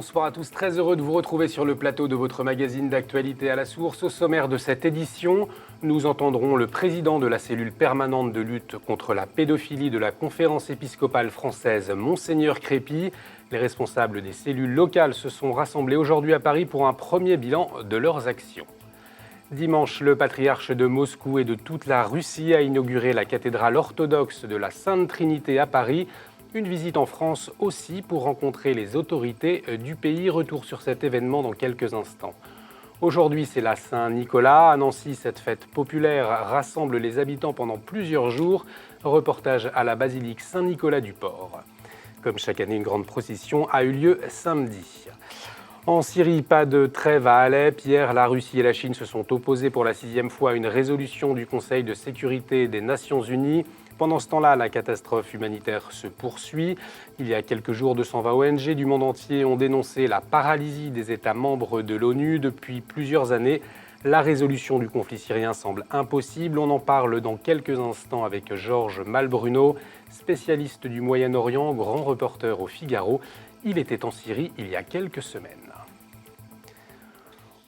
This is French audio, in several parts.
bonsoir à tous. Très heureux de vous retrouver sur le plateau de votre magazine d'actualité à la source. Au sommaire de cette édition, nous entendrons le président de la cellule permanente de lutte contre la pédophilie de la Conférence épiscopale française, Monseigneur Crépy. Les responsables des cellules locales se sont rassemblés aujourd'hui à Paris pour un premier bilan de leurs actions. Dimanche, le patriarche de Moscou et de toute la Russie a inauguré la cathédrale orthodoxe de la Sainte Trinité à Paris. Une visite en France aussi pour rencontrer les autorités du pays. Retour sur cet événement dans quelques instants. Aujourd'hui, c'est la Saint-Nicolas. À Nancy, cette fête populaire rassemble les habitants pendant plusieurs jours. Reportage à la basilique Saint-Nicolas du Port. Comme chaque année, une grande procession a eu lieu samedi. En Syrie, pas de trêve à Alep. Hier, la Russie et la Chine se sont opposées pour la 6e fois à une résolution du Conseil de sécurité des Nations Unies. Pendant ce temps-là, la catastrophe humanitaire se poursuit. Il y a quelques jours, 220 ONG du monde entier ont dénoncé la paralysie des États membres de l'ONU. Depuis plusieurs années, la résolution du conflit syrien semble impossible. On en parle dans quelques instants avec Georges Malbruno, spécialiste du Moyen-Orient, grand reporter au Figaro. Il était en Syrie il y a quelques semaines.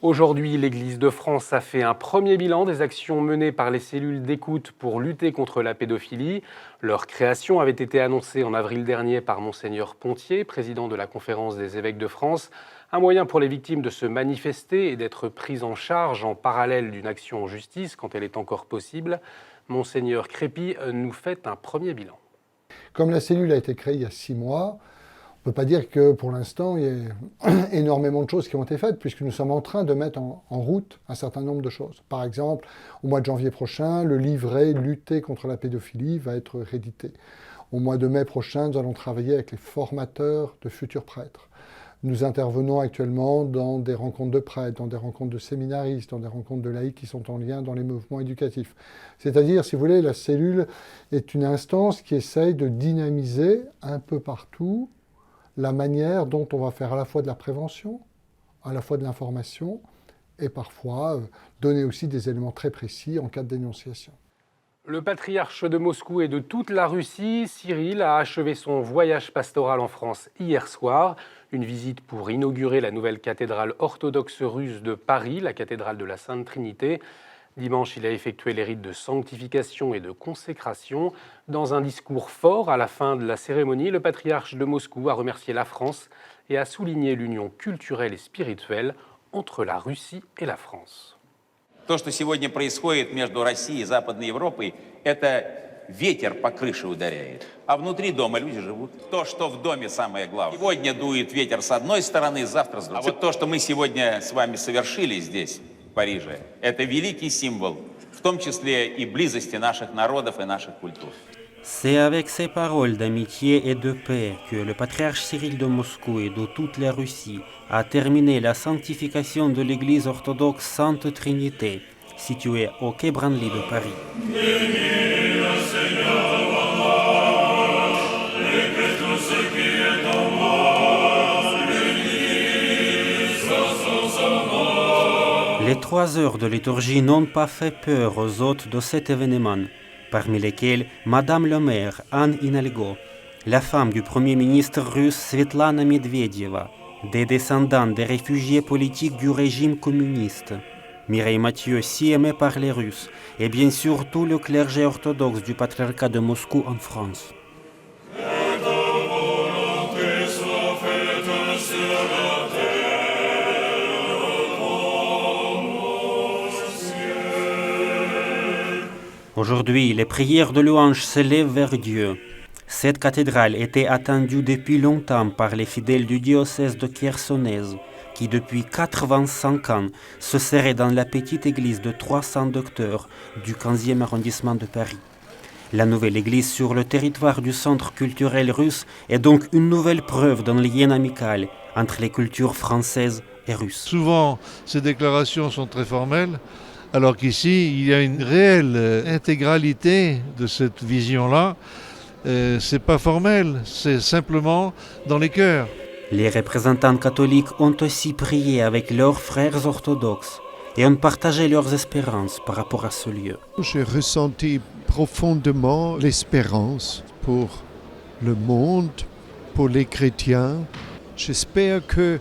Aujourd'hui, l'Église de France a fait un premier bilan des actions menées par les cellules d'écoute pour lutter contre la pédophilie. Leur création avait été annoncée en avril dernier par Monseigneur Pontier, président de la Conférence des évêques de France. Un moyen pour les victimes de se manifester et d'être prises en charge en parallèle d'une action en justice quand elle est encore possible. Monseigneur Crépy nous fait un premier bilan. Comme la cellule a été créée il y a 6 mois, on ne peut pas dire que pour l'instant, il y ait énormément de choses qui ont été faites, puisque nous sommes en train de mettre en route un certain nombre de choses. Par exemple, au mois de janvier prochain, le livret « Lutter contre la pédophilie » va être réédité. Au mois de mai prochain, nous allons travailler avec les formateurs de futurs prêtres. Nous intervenons actuellement dans des rencontres de prêtres, dans des rencontres de séminaristes, dans des rencontres de laïcs qui sont en lien dans les mouvements éducatifs. C'est-à-dire, si vous voulez, la cellule est une instance qui essaye de dynamiser un peu partout la manière dont on va faire à la fois de la prévention, à la fois de l'information, et parfois donner aussi des éléments très précis en cas de dénonciation. Le patriarche de Moscou et de toute la Russie, Cyril, a achevé son voyage pastoral en France hier soir. Une visite pour inaugurer la nouvelle cathédrale orthodoxe russe de Paris, la cathédrale de la Sainte Trinité. Dimanche, il a effectué les rites de sanctification et de consécration. Dans un discours fort à la fin de la cérémonie, le patriarche de Moscou a remercié la France et a souligné l'union culturelle et spirituelle entre la Russie et la France. То, что сегодня происходит между Россией и Западной Европой, это ветер по крыше ударяет. А внутри дома люди живут. То, что в доме, самое главное. Сегодня дует ветер с одной стороны, завтра с другой. А вот то, что мы сегодня с вами совершили здесь, в Париже, это великий символ, в том числе и близости наших народов и наших культур. C'est avec ces paroles d'amitié et de paix que le patriarche Cyril de Moscou et de toute la Russie a terminé la sanctification de l'église orthodoxe Sainte Trinité, située au quai Branly de Paris. Les 3 heures de liturgie n'ont pas fait peur aux hôtes de cet événement, parmi lesquels Madame le maire Anne Hidalgo, la femme du Premier ministre russe Svetlana Medvedeva, des descendants des réfugiés politiques du régime communiste, Mireille Mathieu, si aimée par les Russes, et bien sûr tout le clergé orthodoxe du patriarcat de Moscou en France. Aujourd'hui, les prières de louange s'élèvent vers Dieu. Cette cathédrale était attendue depuis longtemps par les fidèles du diocèse de Chersonèse, qui depuis 85 ans se serraient dans la petite église de 300 docteurs du 15e arrondissement de Paris. La nouvelle église sur le territoire du centre culturel russe est donc une nouvelle preuve d'un lien amical entre les cultures françaises et russes. Souvent, ces déclarations sont très formelles, alors qu'ici, il y a une réelle intégralité de cette vision-là. C'est pas formel, c'est simplement dans les cœurs. Les représentants catholiques ont aussi prié avec leurs frères orthodoxes et ont partagé leurs espérances par rapport à ce lieu. J'ai ressenti profondément l'espérance pour le monde, pour les chrétiens, J'espère que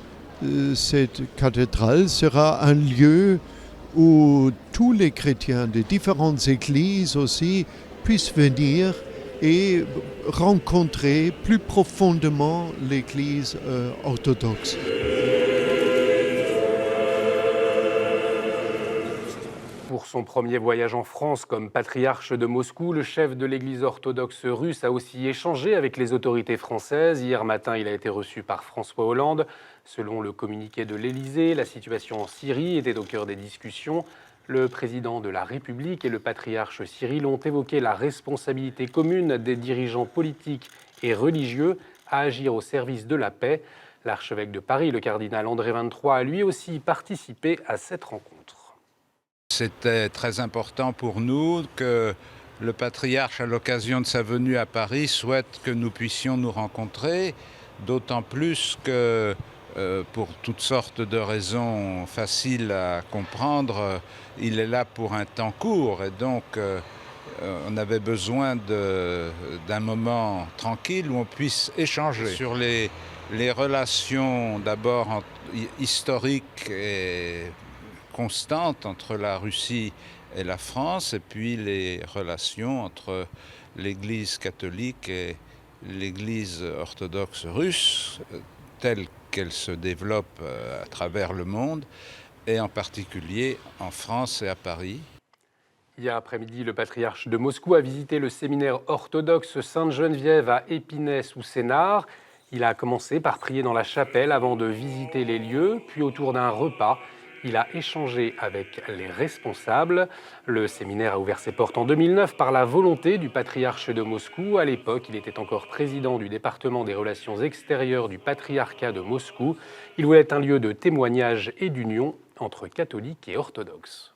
cette cathédrale sera un lieu où tous les chrétiens des différentes églises aussi puissent venir et rencontrer plus profondément l'Église orthodoxe. Pour son premier voyage en France comme patriarche de Moscou, le chef de l'Église orthodoxe russe a aussi échangé avec les autorités françaises. Hier matin, il a été reçu par François Hollande. Selon le communiqué de l'Élysée, la situation en Syrie était au cœur des discussions. Le président de la République et le patriarche Cyril ont évoqué la responsabilité commune des dirigeants politiques et religieux à agir au service de la paix. L'archevêque de Paris, le cardinal André XXIII, a lui aussi participé à cette rencontre. C'était très important pour nous que le patriarche, à l'occasion de sa venue à Paris, souhaite que nous puissions nous rencontrer, d'autant plus que, pour toutes sortes de raisons faciles à comprendre, il est là pour un temps court et donc on avait besoin d'un moment tranquille où on puisse échanger sur les relations d'abord historiques et constante entre la Russie et la France, et puis les relations entre l'Église catholique et l'Église orthodoxe russe, telle qu'elle se développe à travers le monde, et en particulier en France et à Paris. Hier après-midi, le patriarche de Moscou a visité le séminaire orthodoxe Sainte-Geneviève à Épinay sous Sénart. Il a commencé par prier dans la chapelle avant de visiter les lieux, puis autour d'un repas, il a échangé avec les responsables. Le séminaire a ouvert ses portes en 2009 par la volonté du patriarche de Moscou. À l'époque, il était encore président du département des relations extérieures du patriarcat de Moscou. Il voulait être un lieu de témoignage et d'union entre catholiques et orthodoxes.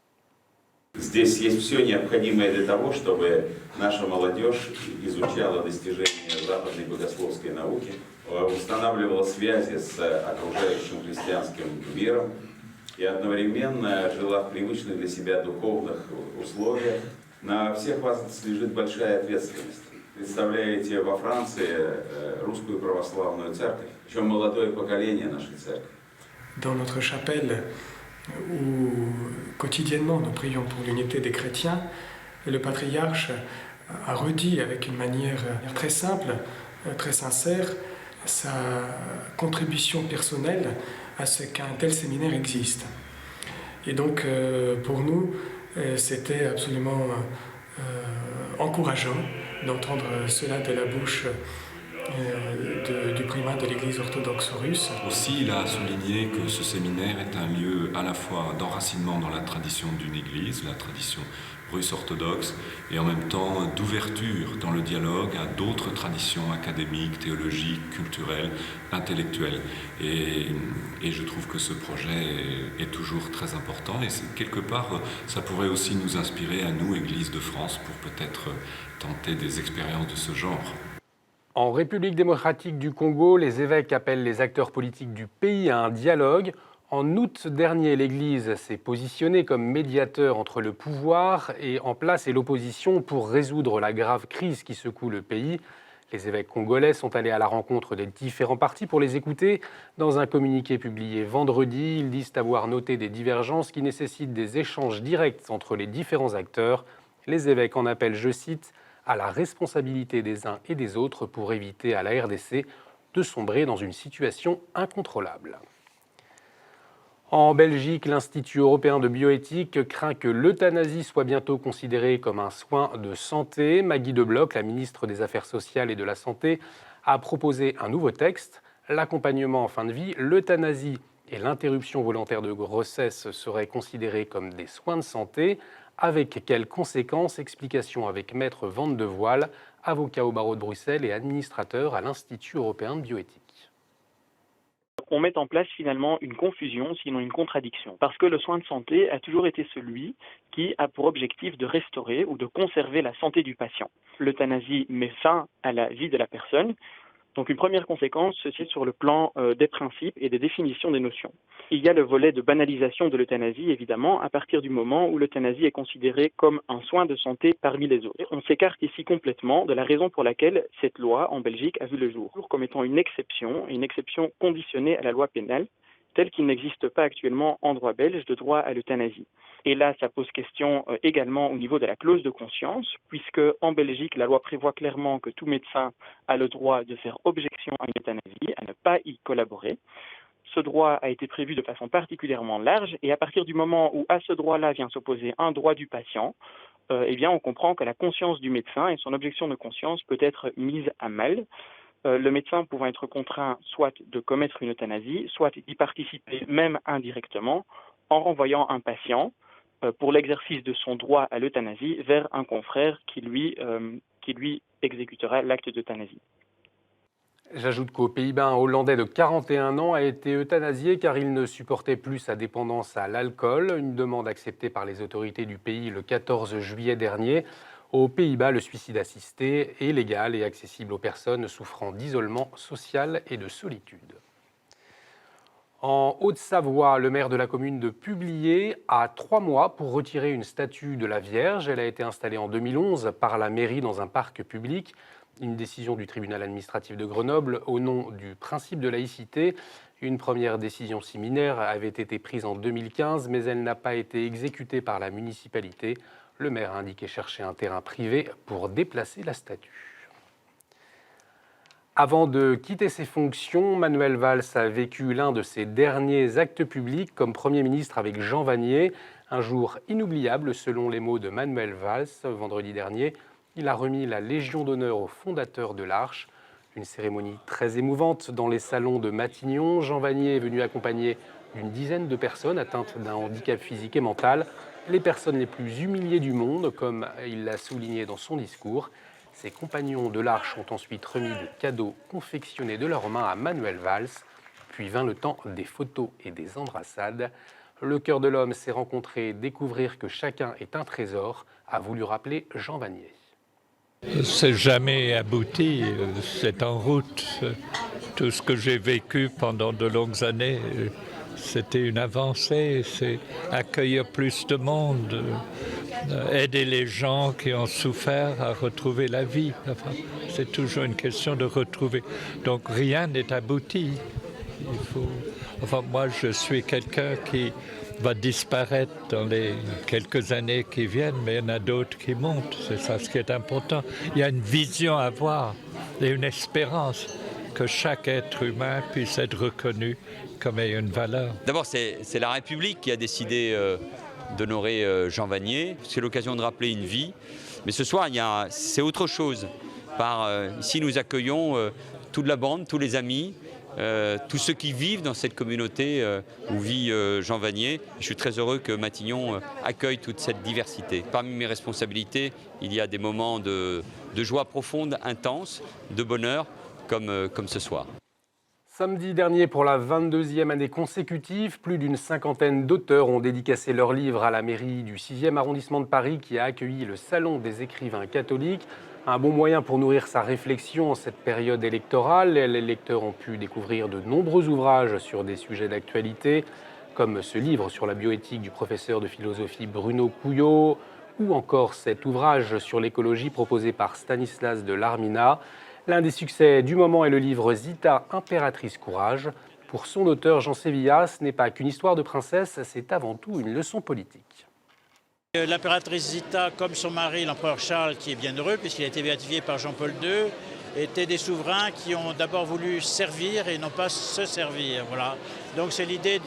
Здесь есть все необходимое для того, чтобы наша молодежь изучала достижения западной богословской науки, устанавливала связи с окружающим христианским миром и одновременно жила в привычных для себя духовных условиях. На всех вас лежит большая ответственность. Представляете во Франции русскую православную церковь, причем молодое поколение нашей церкви. Dans notre chapelle, où quotidiennement nous prions pour l'unité des chrétiens, le patriarche a redit avec une manière très simple, très sincère, sa contribution personnelle à ce qu'un tel séminaire existe. Et donc pour nous, c'était absolument encourageant d'entendre cela de la bouche du primat de l'Église orthodoxe russe. Aussi, il a souligné que ce séminaire est un lieu à la fois d'enracinement dans la tradition d'une Église, la tradition russe orthodoxe, et en même temps d'ouverture dans le dialogue à d'autres traditions académiques, théologiques, culturelles, intellectuelles. Et je trouve que ce projet est toujours très important et quelque part, ça pourrait aussi nous inspirer à nous, Église de France, pour peut-être tenter des expériences de ce genre. En République démocratique du Congo, les évêques appellent les acteurs politiques du pays à un dialogue. En août dernier, l'Église s'est positionnée comme médiateur entre le pouvoir en place et l'opposition pour résoudre la grave crise qui secoue le pays. Les évêques congolais sont allés à la rencontre des différents partis pour les écouter. Dans un communiqué publié vendredi, ils disent avoir noté des divergences qui nécessitent des échanges directs entre les différents acteurs. Les évêques en appellent, je cite, à la responsabilité des uns et des autres pour éviter à la RDC de sombrer dans une situation incontrôlable. En Belgique, l'Institut européen de bioéthique craint que l'euthanasie soit bientôt considérée comme un soin de santé. Maggie De Bloch, la ministre des Affaires sociales et de la Santé, a proposé un nouveau texte. L'accompagnement en fin de vie, l'euthanasie et l'interruption volontaire de grossesse seraient considérés comme des soins de santé. Avec quelles conséquences? Explication avec Maître Van de Voile, avocat au barreau de Bruxelles et administrateur à l'Institut européen de bioéthique. On met en place finalement une confusion, sinon une contradiction. Parce que le soin de santé a toujours été celui qui a pour objectif de restaurer ou de conserver la santé du patient. L'euthanasie met fin à la vie de la personne, Donc une première conséquence, c'est sur le plan des principes et des définitions des notions. Il y a le volet de banalisation de l'euthanasie, évidemment, à partir du moment où l'euthanasie est considérée comme un soin de santé parmi les autres. On s'écarte ici complètement de la raison pour laquelle cette loi en Belgique a vu le jour, comme étant une exception conditionnée à la loi pénale, telle qu'il n'existe pas actuellement en droit belge de droit à l'euthanasie. Et là, ça pose question également au niveau de la clause de conscience, puisque en Belgique, la loi prévoit clairement que tout médecin a le droit de faire objection à une euthanasie, à ne pas y collaborer. Ce droit a été prévu de façon particulièrement large, et à partir du moment où à ce droit-là vient s'opposer un droit du patient, eh bien, on comprend que la conscience du médecin et son objection de conscience peut être mise à mal. Le médecin pouvant être contraint soit de commettre une euthanasie, soit d'y participer même indirectement, en renvoyant un patient pour l'exercice de son droit à l'euthanasie vers un confrère qui lui exécutera l'acte d'euthanasie. J'ajoute qu'aux Pays-Bas, un Hollandais de 41 ans a été euthanasié car il ne supportait plus sa dépendance à l'alcool, une demande acceptée par les autorités du pays le 14 juillet dernier. Aux Pays-Bas, le suicide assisté est légal et accessible aux personnes souffrant d'isolement social et de solitude. En Haute-Savoie, le maire de la commune de Publier a 3 mois pour retirer une statue de la Vierge. Elle a été installée en 2011 par la mairie dans un parc public. Une décision du tribunal administratif de Grenoble au nom du principe de laïcité. Une première décision similaire avait été prise en 2015, mais elle n'a pas été exécutée par la municipalité. Le maire a indiqué chercher un terrain privé pour déplacer la statue. Avant de quitter ses fonctions, Manuel Valls a vécu l'un de ses derniers actes publics comme Premier ministre avec Jean Vanier. Un jour inoubliable, selon les mots de Manuel Valls, vendredi dernier. Il a remis la Légion d'honneur au fondateur de l'Arche. Une cérémonie très émouvante dans les salons de Matignon. Jean Vanier est venu accompagné d'une dizaine de personnes atteintes d'un handicap physique et mental. Les personnes les plus humiliées du monde, comme il l'a souligné dans son discours. Ses compagnons de l'Arche ont ensuite remis de cadeaux confectionnés de leurs mains à Manuel Valls. Puis vint le temps des photos et des embrassades. Le cœur de l'homme s'est rencontré, découvrir que chacun est un trésor, a voulu rappeler Jean Vanier. C'est jamais abouti, c'est en route. Tout ce que j'ai vécu pendant de longues années, c'était une avancée, c'est accueillir plus de monde, aider les gens qui ont souffert à retrouver la vie. Enfin, c'est toujours une question de retrouver. Donc rien n'est abouti. Moi, je suis quelqu'un qui va disparaître dans les quelques années qui viennent, mais il y en a d'autres qui montent. C'est ça ce qui est important. Il y a une vision à avoir et une espérance que chaque être humain puisse être reconnu comme ayant une valeur. D'abord, c'est la République qui a décidé d'honorer Jean Vanier. C'est l'occasion de rappeler une vie. Mais ce soir, c'est autre chose. Ici, nous accueillons toute la bande, tous les amis, tous ceux qui vivent dans cette communauté où vit Jean Vanier. Je suis très heureux que Matignon accueille toute cette diversité. Parmi mes responsabilités, il y a des moments de joie profonde, intense, de bonheur, comme ce soir. Samedi dernier, pour la 22e année consécutive, plus d'une cinquantaine d'auteurs ont dédicacé leurs livres à la mairie du 6e arrondissement de Paris qui a accueilli le Salon des écrivains catholiques. Un bon moyen pour nourrir sa réflexion en cette période électorale. Les lecteurs ont pu découvrir de nombreux ouvrages sur des sujets d'actualité, comme ce livre sur la bioéthique du professeur de philosophie Bruno Couillot, ou encore cet ouvrage sur l'écologie proposé par Stanislas de Larmina. L'un des succès du moment est le livre Zita, impératrice courage. Pour son auteur Jean Sévilla, ce n'est pas qu'une histoire de princesse, c'est avant tout une leçon politique. L'impératrice Zita, comme son mari, l'empereur Charles, qui est bien heureux puisqu'il a été béatifié par Jean-Paul II, étaient des souverains qui ont d'abord voulu servir et non pas se servir. Voilà. Donc c'est l'idée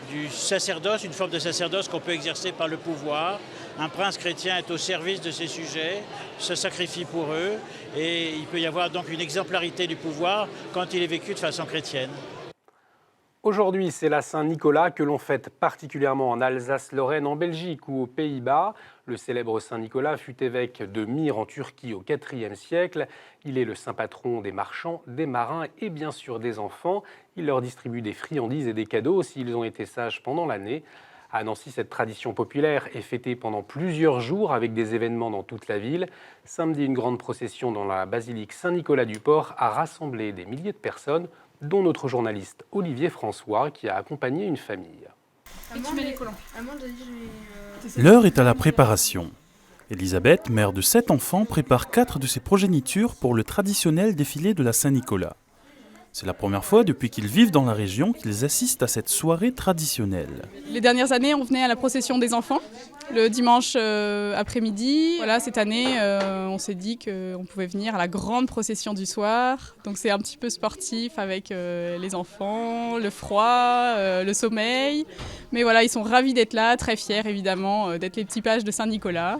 du sacerdoce, une forme de sacerdoce qu'on peut exercer par le pouvoir. Un prince chrétien est au service de ses sujets, se sacrifie pour eux, et il peut y avoir donc une exemplarité du pouvoir quand il est vécu de façon chrétienne. Aujourd'hui, c'est la Saint-Nicolas que l'on fête particulièrement en Alsace-Lorraine, en Belgique ou aux Pays-Bas. Le célèbre Saint-Nicolas fut évêque de Myre en Turquie au IVe siècle. Il est le saint patron des marchands, des marins et bien sûr des enfants. Il leur distribue des friandises et des cadeaux s'ils ont été sages pendant l'année. À Nancy, cette tradition populaire est fêtée pendant plusieurs jours avec des événements dans toute la ville. Samedi, une grande procession dans la basilique Saint-Nicolas-du-Port a rassemblé des milliers de personnes, dont notre journaliste Olivier François qui a accompagné une famille. L'heure est à la préparation. Elisabeth, mère de 7 enfants, prépare 4 de ses progénitures pour le traditionnel défilé de la Saint-Nicolas. C'est la première fois depuis qu'ils vivent dans la région qu'ils assistent à cette soirée traditionnelle. Les dernières années, on venait à la procession des enfants, le dimanche après-midi. Voilà, cette année, on s'est dit qu'on pouvait venir à la grande procession du soir. Donc c'est un petit peu sportif avec les enfants, le froid, le sommeil. Mais voilà, ils sont ravis d'être là, très fiers évidemment d'être les petits pages de Saint-Nicolas.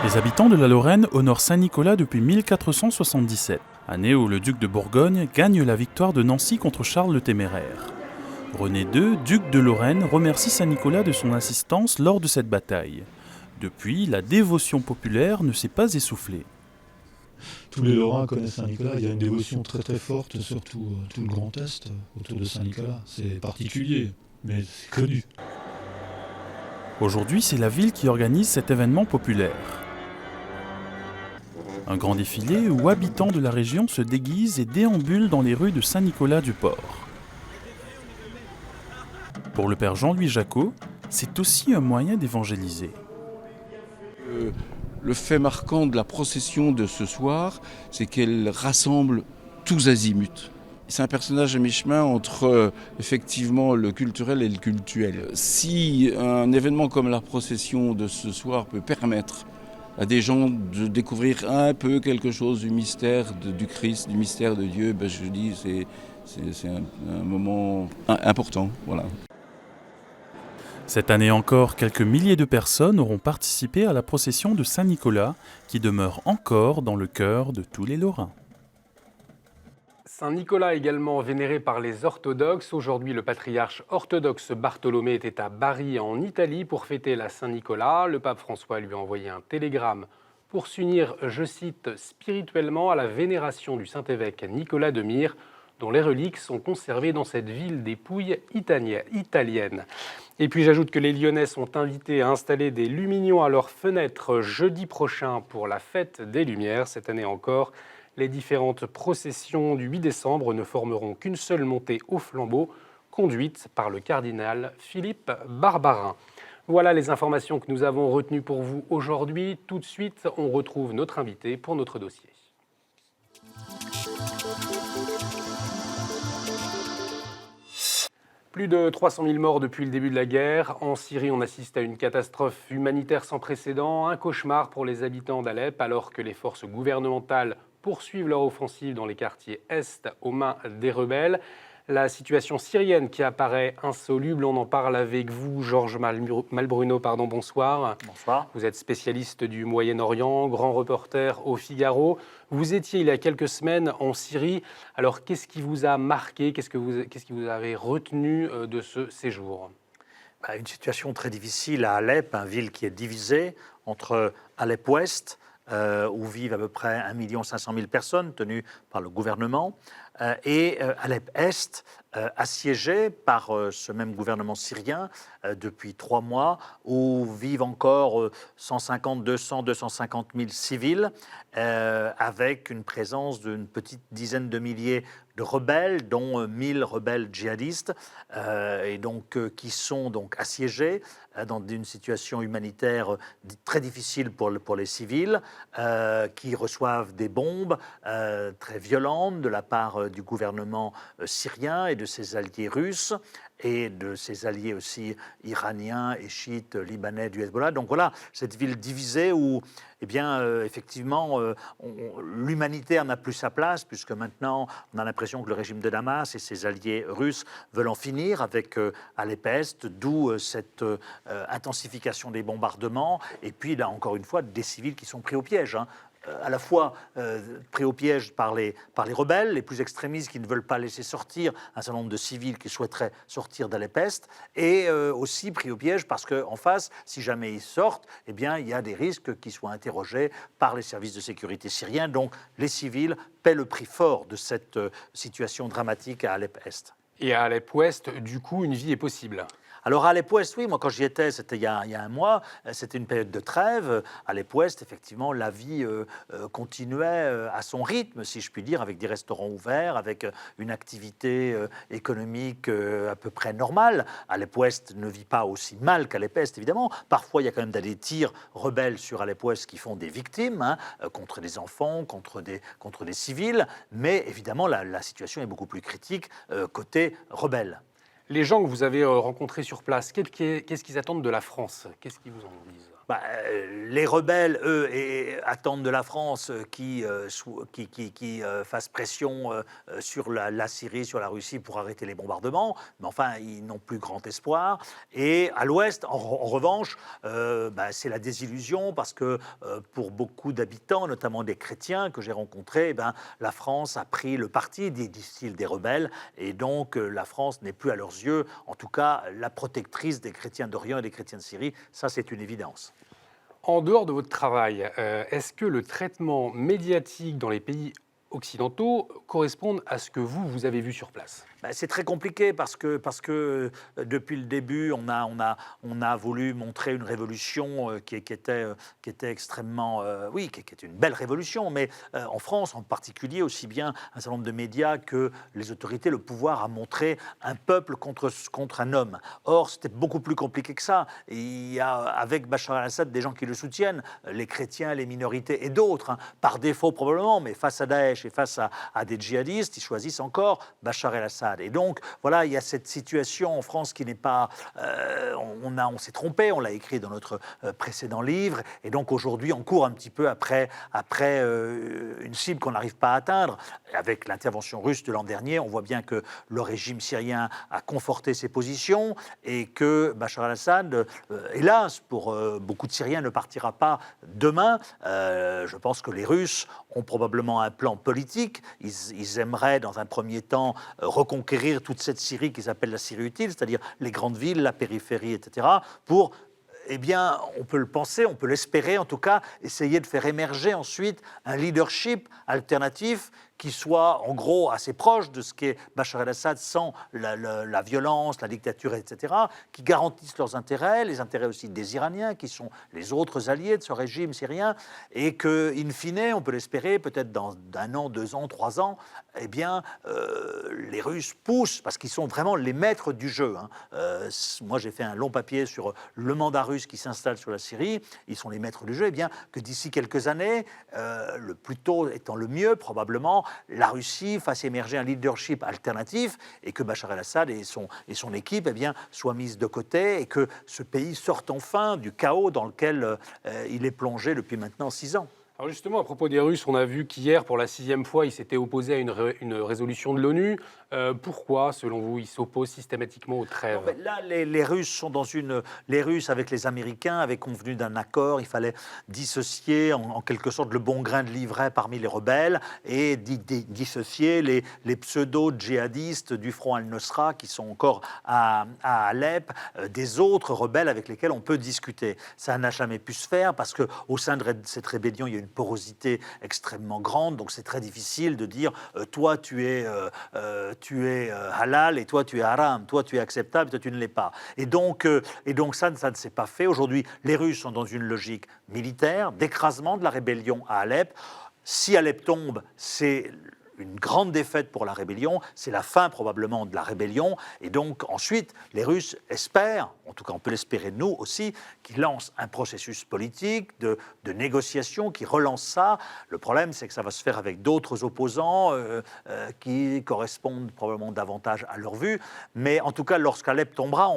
Les habitants de la Lorraine honorent Saint-Nicolas depuis 1477, année où le duc de Bourgogne gagne la victoire de Nancy contre Charles le Téméraire. René II, duc de Lorraine, remercie Saint-Nicolas de son assistance lors de cette bataille. Depuis, la dévotion populaire ne s'est pas essoufflée. Tous les Lorrains connaissent Saint-Nicolas, il y a une dévotion très très forte, surtout tout le Grand Est autour de Saint-Nicolas. C'est particulier, mais c'est connu. Aujourd'hui, c'est la ville qui organise cet événement populaire. Un grand défilé où habitants de la région se déguisent et déambulent dans les rues de Saint-Nicolas-du-Port. Pour le père Jean-Louis Jacot, c'est aussi un moyen d'évangéliser. Le fait marquant de la procession de ce soir, c'est qu'elle rassemble tous azimuts. C'est un personnage à mi-chemin entre effectivement le culturel et le cultuel. Si un événement comme la procession de ce soir peut permettre à des gens de découvrir un peu quelque chose du mystère du Christ, du mystère de Dieu, ben je dis c'est un moment important. Voilà. Cette année encore, quelques milliers de personnes auront participé à la procession de Saint-Nicolas, qui demeure encore dans le cœur de tous les Lorrains. Saint-Nicolas également vénéré par les orthodoxes. Aujourd'hui, le patriarche orthodoxe Bartholomé était à Bari en Italie pour fêter la Saint-Nicolas. Le pape François lui a envoyé un télégramme pour s'unir, je cite, spirituellement à la vénération du Saint-Évêque Nicolas de Myre, dont les reliques sont conservées dans cette ville des Pouilles italiennes. Et puis j'ajoute que les Lyonnais sont invités à installer des lumignons à leurs fenêtres jeudi prochain pour la fête des Lumières. Cette année encore, les différentes processions du 8 décembre ne formeront qu'une seule montée au flambeau, conduite par le cardinal Philippe Barbarin. Voilà les informations que nous avons retenues pour vous aujourd'hui. Tout de suite, on retrouve notre invité pour notre dossier. Plus de 300 000 morts depuis le début de la guerre. En Syrie, on assiste à une catastrophe humanitaire sans précédent, un cauchemar pour les habitants d'Alep, alors que les forces gouvernementales poursuivent leur offensive dans les quartiers Est aux mains des rebelles. La situation syrienne qui apparaît insoluble, on en parle avec vous, Georges Malbruno, bonsoir. Bonsoir. Vous êtes spécialiste du Moyen-Orient, grand reporter au Figaro. Vous étiez il y a quelques semaines en Syrie. Alors qu'est-ce qui vous a marqué, qu'est-ce qui vous avez retenu de ce séjour ? Une situation très difficile à Alep, une ville qui est divisée entre Alep-Ouest, où vivent à peu près 1 500 000 personnes tenues par le gouvernement, et Alep-Est, assiégé par ce même gouvernement syrien depuis 3 mois, où vivent encore 150, 200, 250 000 civils, avec une présence d'une petite dizaine de milliers de rebelles, dont 1000 rebelles djihadistes, et donc qui sont donc assiégés dans une situation humanitaire très difficile pour les civils, qui reçoivent des bombes très violentes de la part du gouvernement syrien et de ses alliés russes et de ses alliés aussi iraniens et chiites libanais du Hezbollah. Donc voilà, cette ville divisée où, effectivement, l'humanitaire n'a plus sa place, puisque maintenant, on a l'impression que le régime de Damas et ses alliés russes veulent en finir avec Alep-Est, d'où cette intensification des bombardements, et puis, là, encore une fois, des civils qui sont pris au piège, à la fois pris au piège par les rebelles, les plus extrémistes qui ne veulent pas laisser sortir un certain nombre de civils qui souhaiteraient sortir d'Alep-Est, et aussi pris au piège parce qu'en face, si jamais ils sortent, il y a des risques qu'ils soient interrogés par les services de sécurité syriens. Donc les civils paient le prix fort de cette situation dramatique à Alep-Est. Et à Alep-Ouest, du coup, une vie est possible. Alors à Alep-Ouest, oui, moi quand j'y étais, c'était il y a un mois, c'était une période de trêve. À Alep-Ouest, effectivement, la vie continuait à son rythme, si je puis dire, avec des restaurants ouverts, avec une activité économique à peu près normale. Alep-Ouest ne vit pas aussi mal qu'Alep-Est, évidemment. Parfois, il y a quand même des tirs rebelles sur Alep-Ouest qui font des victimes, contre des enfants, contre des civils. Mais évidemment, la situation est beaucoup plus critique côté rebelles. Les gens que vous avez rencontrés sur place, qu'est-ce qu'ils attendent de la France? Qu'est-ce qu'ils vous en disent? Les rebelles, eux, attendent de la France qui fasse pression sur la Syrie, sur la Russie pour arrêter les bombardements. Mais enfin, ils n'ont plus grand espoir. Et à l'Ouest, en revanche, c'est la désillusion parce que pour beaucoup d'habitants, notamment des chrétiens que j'ai rencontrés, la France a pris le parti, disent-ils, des rebelles. Et donc, la France n'est plus à leurs yeux, en tout cas, la protectrice des chrétiens d'Orient et des chrétiens de Syrie. Ça, c'est une évidence. En dehors de votre travail, est-ce que le traitement médiatique dans les pays occidentaux correspond à ce que vous avez vu sur place? C'est très compliqué parce que depuis le début, on a voulu montrer une révolution qui était extrêmement, qui était une belle révolution, mais en France en particulier, aussi bien un certain nombre de médias que les autorités, le pouvoir a montré un peuple contre un homme. Or, c'était beaucoup plus compliqué que ça. Il y a avec Bachar el-Assad des gens qui le soutiennent, les chrétiens, les minorités et d'autres, par défaut probablement, mais face à Daesh et face à des djihadistes, ils choisissent encore Bachar el-Assad. Et donc, voilà, il y a cette situation en France qui n'est pas... on s'est trompé, on l'a écrit dans notre précédent livre, et donc aujourd'hui, on court un petit peu après une cible qu'on n'arrive pas à atteindre. Avec l'intervention russe de l'an dernier, on voit bien que le régime syrien a conforté ses positions et que Bachar el-Assad, hélas, pour beaucoup de Syriens, ne partira pas demain. Je pense que les Russes ont probablement un plan politique. Ils aimeraient, dans un premier temps, reconquérir toute cette Syrie qu'ils appellent la Syrie utile, c'est-à-dire les grandes villes, la périphérie, etc., pour... on peut le penser, on peut l'espérer, en tout cas, essayer de faire émerger ensuite un leadership alternatif qui soit en gros assez proche de ce qu'est Bachar el-Assad sans la violence, la dictature, etc., qui garantissent leurs intérêts, les intérêts aussi des Iraniens, qui sont les autres alliés de ce régime syrien, et que, in fine, on peut l'espérer, peut-être dans 1 an, 2 ans, 3 ans, les Russes poussent, parce qu'ils sont vraiment les maîtres du jeu. Moi, j'ai fait un long papier sur le mandat russe qui s'installe sur la Syrie, ils sont les maîtres du jeu, que d'ici quelques années, le plus tôt étant le mieux, probablement, la Russie fasse émerger un leadership alternatif et que Bachar el-Assad et son équipe soient mises de côté et que ce pays sorte enfin du chaos dans lequel il est plongé depuis maintenant 6 ans. Alors justement, à propos des Russes, on a vu qu'hier, pour la 6e fois, ils s'étaient opposés à une résolution de l'ONU. Pourquoi, selon vous, ils s'opposent systématiquement aux trêves? Là, les Russes sont dans les Russes, avec les Américains, avaient convenu d'un accord. Il fallait dissocier, en quelque sorte, le bon grain de l'ivraie parmi les rebelles et dissocier les pseudo-djihadistes du front al-Nusra, qui sont encore à Alep, des autres rebelles avec lesquels on peut discuter. Ça n'a jamais pu se faire parce qu'au sein de cette rébellion, il y a une porosité extrêmement grande, donc c'est très difficile de dire toi tu es halal et toi tu es haram, toi tu es acceptable, toi tu ne l'es pas. Et donc ça ne s'est pas fait. Aujourd'hui, les Russes sont dans une logique militaire d'écrasement de la rébellion à Alep. Si Alep tombe, c'est une grande défaite pour la rébellion, c'est la fin probablement de la rébellion, et donc ensuite les Russes espèrent, en tout cas on peut l'espérer nous aussi, qu'ils lancent un processus politique de négociation, qui relance ça. Le problème c'est que ça va se faire avec d'autres opposants qui correspondent probablement davantage à leur vue, mais en tout cas lorsqu'Alep tombera,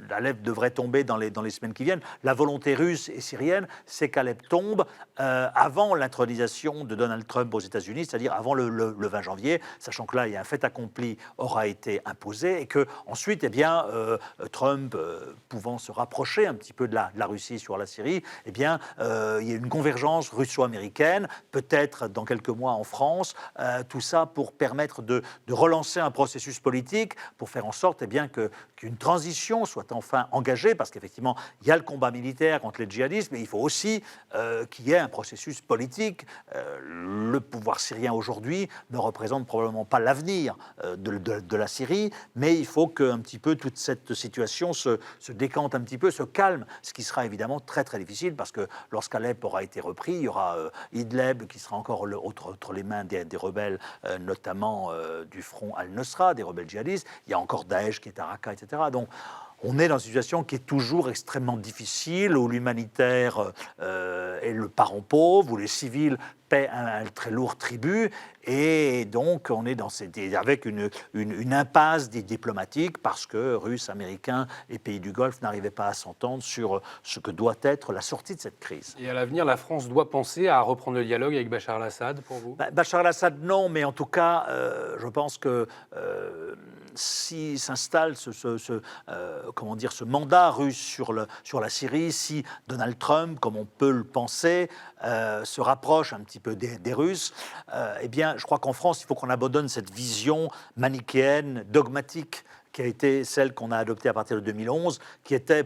Alep devrait tomber dans les semaines qui viennent, la volonté russe et syrienne c'est qu'Alep tombe avant l'intronisation de Donald Trump aux États-Unis, c'est-à-dire avant le 20 janvier, sachant que là, il y a un fait accompli aura été imposé et que ensuite, Trump, pouvant se rapprocher un petit peu de la Russie sur la Syrie, il y a une convergence russo-américaine, peut-être dans quelques mois en France, tout ça pour permettre de relancer un processus politique, pour faire en sorte que qu'une transition soit enfin engagée, parce qu'effectivement, il y a le combat militaire contre les djihadistes, mais il faut aussi qu'il y ait un processus politique. Le pouvoir syrien aujourd'hui ne représente probablement pas l'avenir de la Syrie, mais il faut qu'un petit peu toute cette situation se décante un petit peu, se calme, ce qui sera évidemment très très difficile, parce que lorsqu'Alep aura été repris, il y aura Idlib qui sera encore entre les mains des rebelles, notamment du front Al-Nusra, des rebelles djihadistes. Il y a encore Daesh qui est à Raqqa, etc. Donc on est dans une situation qui est toujours extrêmement difficile, où l'humanitaire est le parent pauvre, où les civils paient un très lourd tribut, et donc on est avec une impasse diplomatique, parce que Russes, Américains et pays du Golfe n'arrivaient pas à s'entendre sur ce que doit être la sortie de cette crise. Et à l'avenir, la France doit penser à reprendre le dialogue avec Bachar al-Assad, pour vous ? Bachar al-Assad, non, mais en tout cas, je pense que si s'installe ce mandat russe sur la Syrie, si Donald Trump, comme on peut le penser, se rapproche un petit peu des Russes, eh bien, je crois qu'en France, il faut qu'on abandonne cette vision manichéenne, dogmatique, qui a été celle qu'on a adoptée à partir de 2011, qui était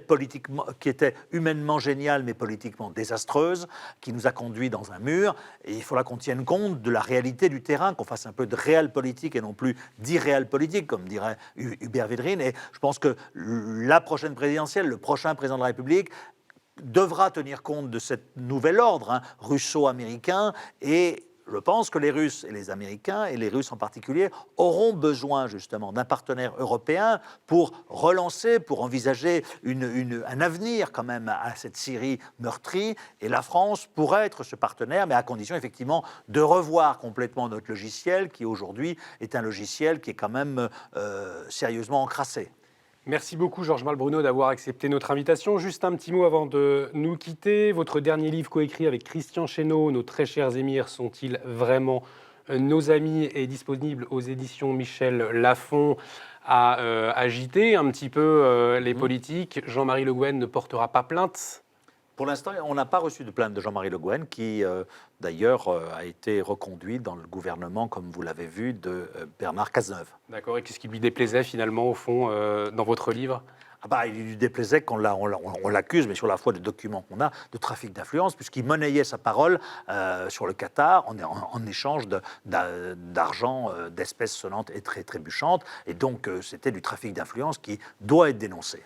humainement géniale, mais politiquement désastreuse, qui nous a conduits dans un mur. Et il faudra qu'on tienne compte de la réalité du terrain, qu'on fasse un peu de réel politique et non plus d'irréel politique, comme dirait Hubert Védrine. Et je pense que la prochaine présidentielle, le prochain président de la République, devra tenir compte de cet nouvel ordre russo-américain, et je pense que les Russes et les Américains, et les Russes en particulier, auront besoin justement d'un partenaire européen pour relancer, pour envisager un avenir quand même à cette Syrie meurtrie. Et la France pourrait être ce partenaire, mais à condition effectivement de revoir complètement notre logiciel, qui aujourd'hui est un logiciel qui est quand même sérieusement encrassé. Merci beaucoup Georges Malbruno d'avoir accepté notre invitation. Juste un petit mot avant de nous quitter. Votre dernier livre coécrit avec Christian Chesneau, Nos très chers émirs sont-ils vraiment nos amis, est disponible aux éditions Michel Lafon, a agité un petit peu les politiques. Jean-Marie Le Guen ne portera pas plainte. Pour l'instant, on n'a pas reçu de plainte de Jean-Marie Le Guen, qui d'ailleurs a été reconduit dans le gouvernement, comme vous l'avez vu, de Bernard Cazeneuve. D'accord, et qu'est-ce qui lui déplaisait finalement, au fond, dans votre livre ? Il lui déplaisait qu'on l'accuse, mais sur la foi des documents qu'on a, de trafic d'influence, puisqu'il monnayait sa parole sur le Qatar en échange d'argent, d'espèces sonnantes et très trébuchantes. Et donc, c'était du trafic d'influence qui doit être dénoncé.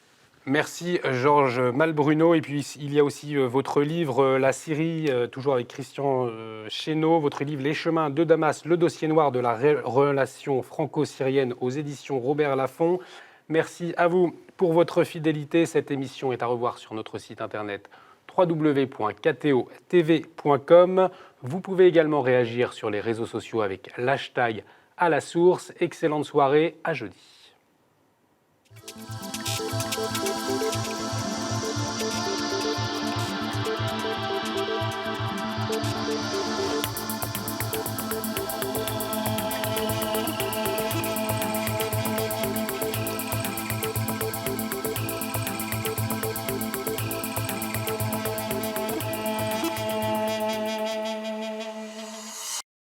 Merci Georges Malbruno. Et puis il y a aussi votre livre La Syrie, toujours avec Christian Chesneau, votre livre Les chemins de Damas, le dossier noir de la relation franco-syrienne aux éditions Robert Laffont. Merci à vous pour votre fidélité. Cette émission est à revoir sur notre site internet www.ktotv.com. Vous pouvez également réagir sur les réseaux sociaux avec l'hashtag #ALaSource. Excellente soirée, à jeudi.